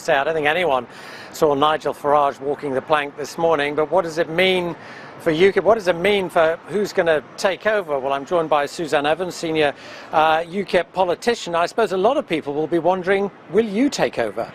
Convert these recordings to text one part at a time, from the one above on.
say, I don't think anyone saw Nigel Farage walking the plank this morning, but what does it mean for UKIP? What does it mean for who's going to take over? Well, I'm joined by Suzanne Evans, senior UKIP politician. I suppose a lot of people will be wondering, will you take over?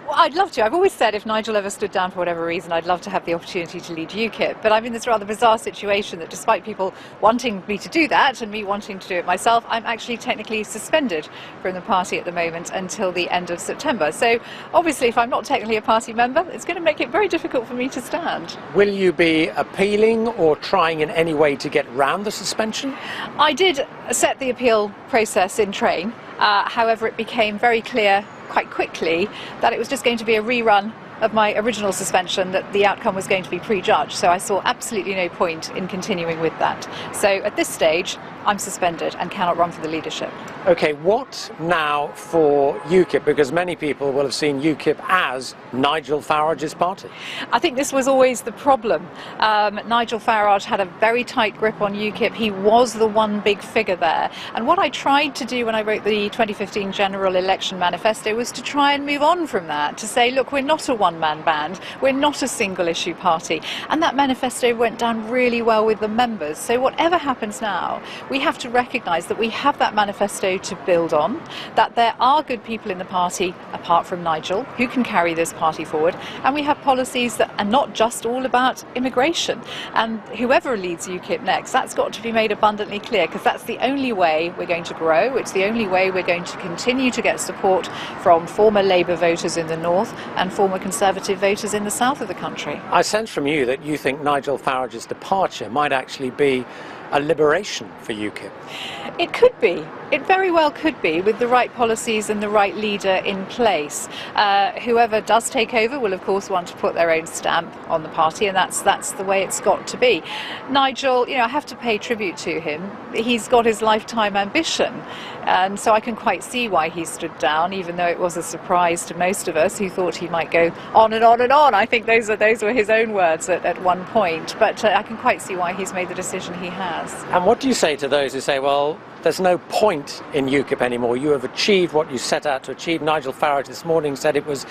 Well, I'd love to. I've always said if Nigel ever stood down for whatever reason, I'd love to have the opportunity to lead UKIP. But I'm in this rather bizarre situation that despite people wanting me to do that and me wanting to do it myself, I'm actually technically suspended from the party at the moment until the end of September. So obviously if I'm not technically a party member, it's going to make it very difficult for me to stand. Will you be appealing or trying in any way to get round the suspension? I did set the appeal process in train. However, it became very clear quite quickly that it was just going to be a rerun of my original suspension, that the outcome was going to be prejudged. So I saw absolutely no point in continuing with that. So at this stage, I'm suspended and cannot run for the leadership. OK, what now for UKIP? Because many people will have seen UKIP as Nigel Farage's party. I think this was always the problem. Nigel Farage had a very tight grip on UKIP. He was the one big figure there. And what I tried to do when I wrote the 2015 general election manifesto was to try and move on from that, to say, look, we're not a one-man band, we're not a single-issue party. And that manifesto went down really well with the members. So whatever happens now, we have to recognise that we have that manifesto to build on, that there are good people in the party, apart from Nigel, who can carry this party forward, and we have policies that are not just all about immigration. And whoever leads UKIP next, that's got to be made abundantly clear, because that's the only way we're going to grow, it's the only way we're going to continue to get support from former Labour voters in the north and former Conservative voters in the south of the country. I sense from you that you think Nigel Farage's departure might actually be a liberation for UKIP. It could be. It very well could be, with the right policies and the right leader in place. Whoever does take over will of course want to put their own stamp on the party, and that's the way it's got to be. Nigel, I have to pay tribute to him. He's got his lifetime ambition, and so I can quite see why he stood down, even though it was a surprise to most of us who thought he might go on and on and on. I think those were his own words at one point, but I can quite see why he's made the decision he has. And what do you say to those who say, well, there's no point in UKIP anymore, you have achieved what you set out to achieve? Nigel Farage this morning said it was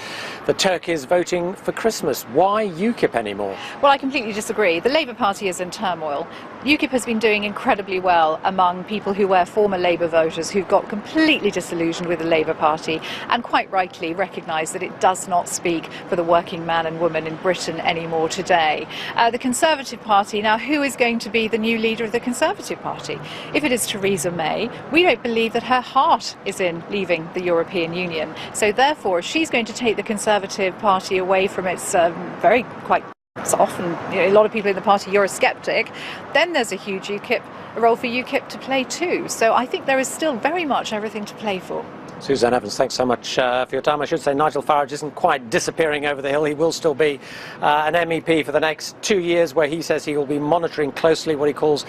the Turkeys voting for Christmas. Why UKIP anymore? Well, I completely disagree. The Labour Party is in turmoil. UKIP has been doing incredibly well among people who were former Labour voters who've got completely disillusioned with the Labour Party and quite rightly recognise that it does not speak for the working man and woman in Britain anymore today. The Conservative Party, now who is going to be the new leader of the Conservative Party? If it is Theresa May, we don't believe that her heart is in leaving the European Union. So therefore, if she's going to take the Conservative Party away from its quite often, a lot of people in the party Eurosceptic, then there's a huge role for UKIP to play too. So I think there is still very much everything to play for. Suzanne Evans, thanks so much for your time. I should say Nigel Farage isn't quite disappearing over the hill. He will still be an MEP for the next 2 years, where he says he will be monitoring closely what he calls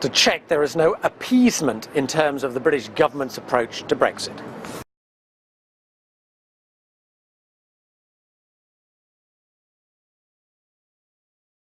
to check there is no appeasement in terms of the British government's approach to Brexit.